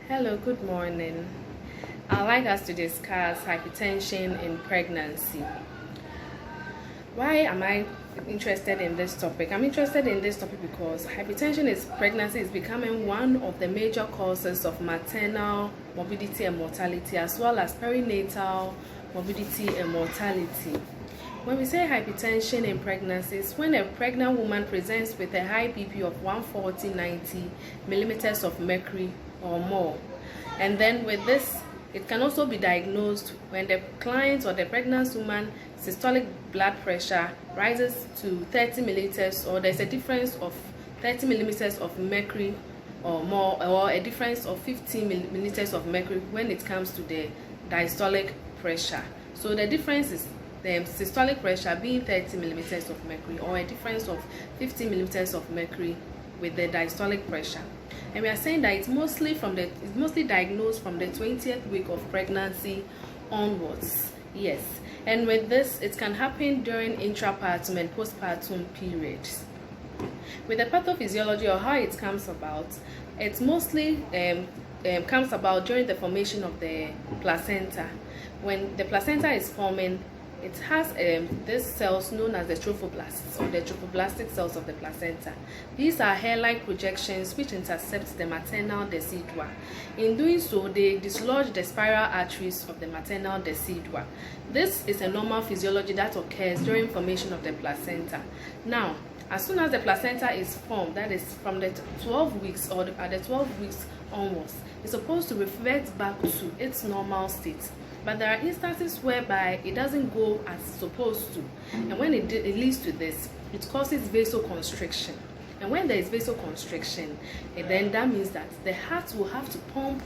Hello, good morning. I'd like us to discuss hypertension in pregnancy. Why am I interested in this topic? I'm interested in this topic because hypertension in pregnancy is becoming one of the major causes of maternal morbidity and mortality, as well as perinatal morbidity and mortality. When we say hypertension in pregnancy, it's when a pregnant woman presents with a high BP of 140-90 millimeters of mercury or more. And then with this, it can also be diagnosed when the client or the pregnant woman systolic blood pressure rises to 30 milliliters, or there's a difference of 30 millimeters of mercury or more, or a difference of 15 milliliters of mercury when it comes to the diastolic pressure. So the difference is the systolic pressure being 30 millimeters of mercury, or a difference of 50 millimeters of mercury with the diastolic pressure. And we are saying that it's mostly diagnosed from the 20th week of pregnancy onwards. Yes, and with this, it can happen during intrapartum and postpartum periods. With the pathophysiology, or how it comes about, it mostly comes about during the formation of the placenta. When the placenta is forming, it has these cells known as the trophoblasts, or the trophoblastic cells of the placenta. These are hair-like projections which intercept the maternal decidua. In doing so, they dislodge the spiral arteries of the maternal decidua. This is a normal physiology that occurs during formation of the placenta. Now, as soon as the placenta is formed, that is from the 12 weeks or at the 12 weeks onwards, it's supposed to revert back to its normal state. But there are instances whereby it doesn't go as supposed to, and when it leads to this, it causes vasoconstriction. And when there is vasoconstriction, then that means that the heart will have to pump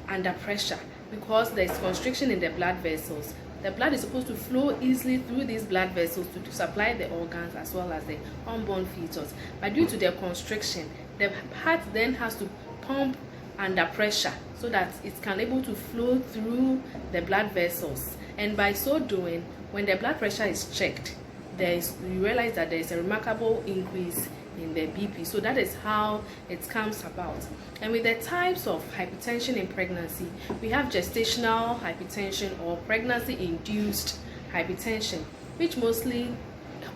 under pressure because there is constriction in the blood vessels. The blood is supposed to flow easily through these blood vessels to supply the organs as well as the unborn fetus. But due to the constriction, the heart then has to pump under pressure so that it can able to flow through the blood vessels. And by so doing, when the blood pressure is checked, you realize that there is a remarkable increase in the BP. So that is how it comes about. And with the types of hypertension in pregnancy, we have gestational hypertension or pregnancy-induced hypertension, which mostly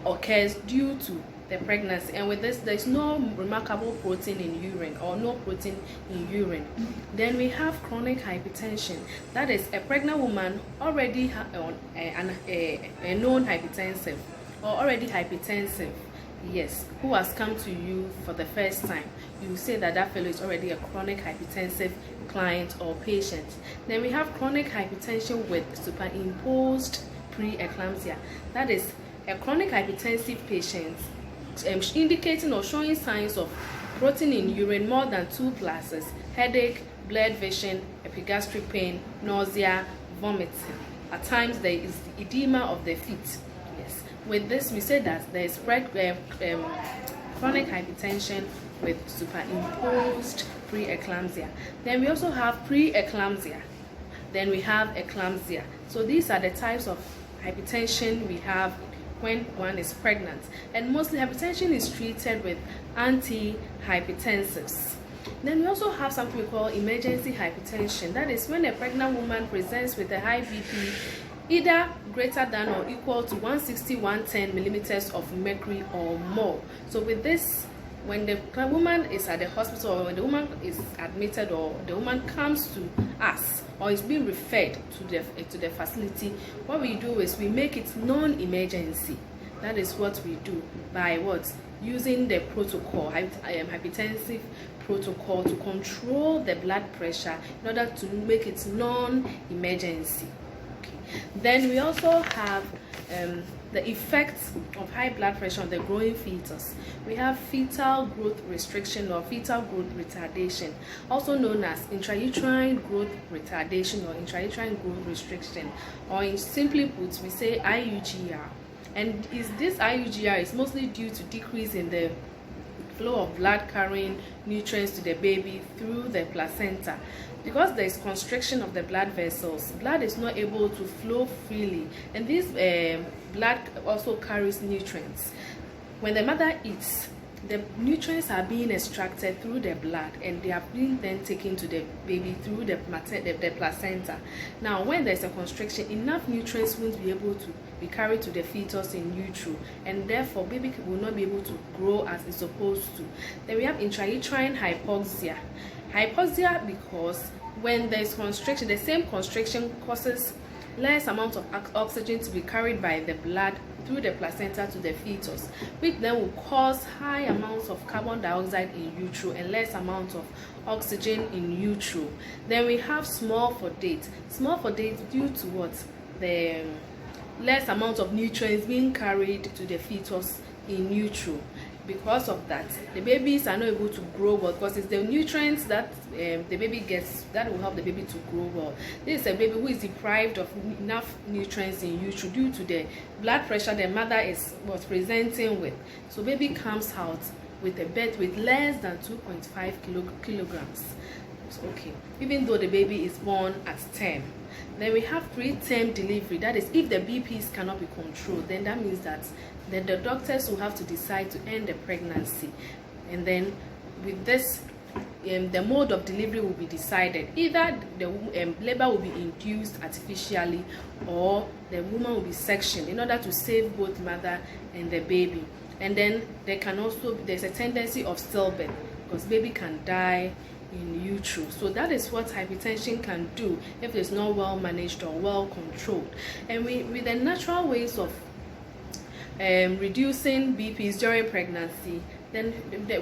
occurs due to the pregnancy. And with this, there's no remarkable protein in urine, or no protein in urine. Then we have chronic hypertension. That is a pregnant woman already a known hypertensive, or already hypertensive, yes, who has come to you for the first time. You will say that that fellow is already a chronic hypertensive client or patient. Then we have chronic hypertension with superimposed preeclampsia. That is a chronic hypertensive patient indicating or showing signs of protein in urine more than 2 classes, headache, blurred vision, epigastric pain, nausea, vomiting. At times there is the edema of the feet. Yes. With this, we say that there is chronic hypertension with superimposed preeclampsia. Then we also have preeclampsia. Then we have eclampsia. So these are the types of hypertension we have when one is pregnant. And mostly hypertension is treated with antihypertensives. Then we also have something we call emergency hypertension. That is when a pregnant woman presents with a high BP, either greater than or equal to 160-110 millimeters of mercury or more. So with this, when the woman is at the hospital, or when the woman is admitted, or the woman comes to us, or is being referred to the facility, what we do is we make it non-emergency. That is what we do by what? Using the protocol, hypertensive protocol, to control the blood pressure in order to make it non-emergency. Okay. Then we also have the effects of high blood pressure on the growing fetus. We have fetal growth restriction or fetal growth retardation, also known as intrauterine growth retardation or intrauterine growth restriction, or in simply put, we say IUGR. And this IUGR is mostly due to decrease in the flow of blood carrying nutrients to the baby through the placenta. Because there is constriction of the blood vessels, blood is not able to flow freely, and this blood also carries nutrients. When the mother eats, the nutrients are being extracted through the blood, and they are being then taken to the baby through the placenta. Now, when there's a constriction, enough nutrients won't be able to be carried to the fetus in utero, and therefore baby will not be able to grow as it's supposed to. Then we have intrauterine hypoxia. Hypoxia because when there's constriction, the same constriction causes less amount of oxygen to be carried by the blood through the placenta to the fetus, which then will cause high amounts of carbon dioxide in utero and less amount of oxygen in utero. Then we have small fordate. Small fordate due to what? The less amount of nutrients being carried to the fetus in utero. Because of that, the babies are not able to grow well, because it's the nutrients that the baby gets that will help the baby to grow well. This is a baby who is deprived of enough nutrients in utero due to the blood pressure the mother was presenting with. So baby comes out with a birth with less than 2.5 kilograms. Okay, even though the baby is born at term. Then we have preterm delivery. That is, if the BPs cannot be controlled, then that means that then the doctors will have to decide to end the pregnancy. And then with this, the mode of delivery will be decided. Either the labor will be induced artificially, or the woman will be sectioned in order to save both mother and the baby. And then there's a tendency of stillbirth, because baby can die in utero. So that is what hypertension can do if it's not well managed or well controlled. And with the natural ways of reducing BPs during pregnancy, then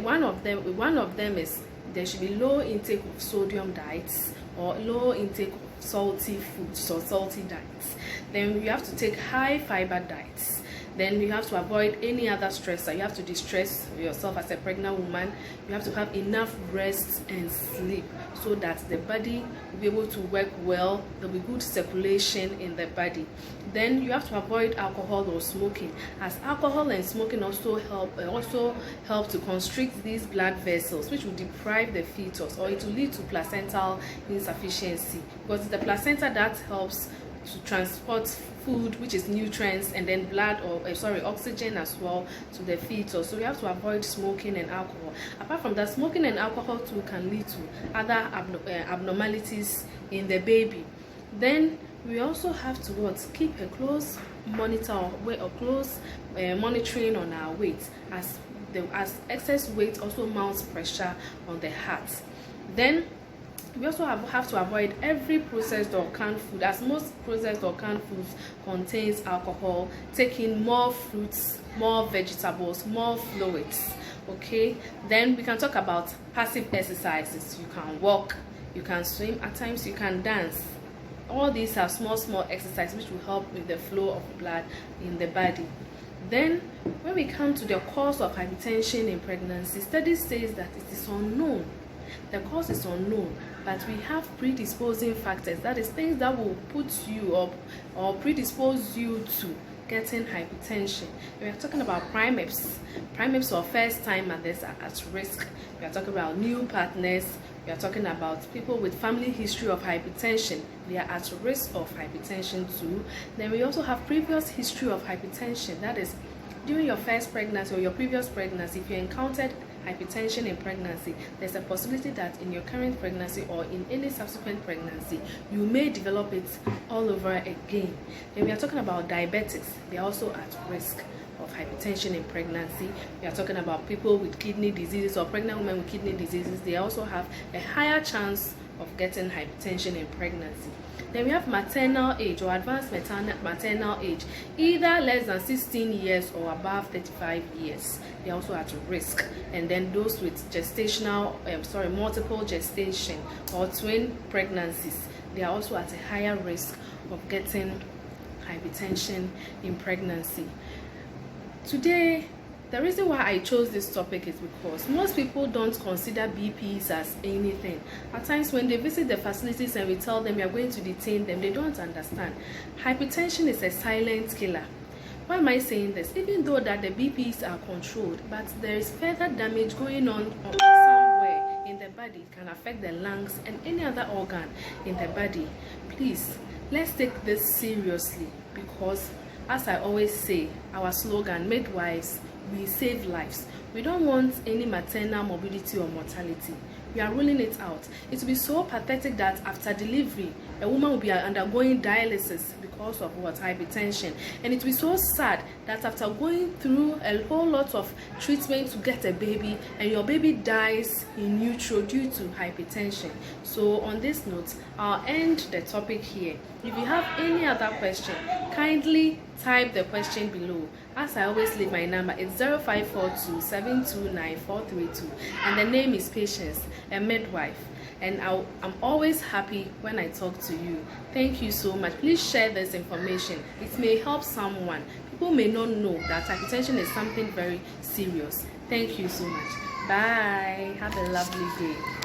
one of them is there should be low intake of sodium diets or low intake of salty foods or salty diets. Then you have to take high fiber diets. Then you have to avoid any other stressor. You have to distress yourself as a pregnant woman. You have to have enough rest and sleep so that the body will be able to work well. There will be good circulation in the body. Then you have to avoid alcohol or smoking, as alcohol and smoking also help to constrict these blood vessels, which will deprive the fetus, or it will lead to placental insufficiency, because it's the placenta that helps to transport food, which is nutrients, and then blood oxygen as well to the fetus. So we have to avoid smoking and alcohol. Apart from that, smoking and alcohol too can lead to other abnormalities in the baby. Then we also have to keep a close monitoring on our weight, as excess weight also mounts pressure on the heart. Then we also have to avoid every processed or canned food, as most processed or canned foods contains alcohol. Taking more fruits, more vegetables, more fluids. Okay, then we can talk about passive exercises. You can walk, you can swim, at times you can dance. All these are small exercises which will help with the flow of blood in the body. Then when we come to the cause of hypertension in pregnancy, studies says that it is unknown. The cause is unknown, but we have predisposing factors, that is, things that will put you up or predispose you to getting hypertension. We are talking about primates or first time mothers are at risk. We are talking about new partners. We are talking about people with family history of hypertension. They are at risk of hypertension too. Then we also have previous history of hypertension, that is, during your first pregnancy or your previous pregnancy, if you encountered hypertension in pregnancy, there's a possibility that in your current pregnancy or in any subsequent pregnancy, you may develop it all over again. Then we are talking about diabetics. They are also at risk of hypertension in pregnancy. We are talking about people with kidney diseases or pregnant women with kidney diseases. They also have a higher chance of getting hypertension in pregnancy. Then we have maternal age or advanced maternal age, either less than 16 years or above 35 years. They are also at risk. And then those with multiple gestation or twin pregnancies, they are also at a higher risk of getting hypertension in pregnancy. Today, the reason why I chose this topic is because most people don't consider BPs as anything. At times when they visit the facilities and we tell them we are going to detain them, they don't understand. Hypertension is a silent killer. Why am I saying this? Even though that the BPs are controlled, but there is further damage going on somewhere in the body. It can affect the lungs and any other organ in the body. Please, let's take this seriously, because as I always say, our slogan, midwives, we save lives. We don't want any maternal morbidity or mortality. We are ruling it out. It will be so pathetic that after delivery, a woman will be undergoing dialysis because of what? Hypertension. And it will be so sad that after going through a whole lot of treatment to get a baby, and your baby dies in utero due to hypertension. So on this note, I'll end the topic here. If you have any other question, kindly type the question below. As I always leave my number, it's 0542 729 432, and the name is Patience, a midwife. And I'm always happy when I talk to you. Thank you so much. Please share this information. It may help someone. People may not know that hypertension is something very serious. Thank you so much. Bye. Have a lovely day.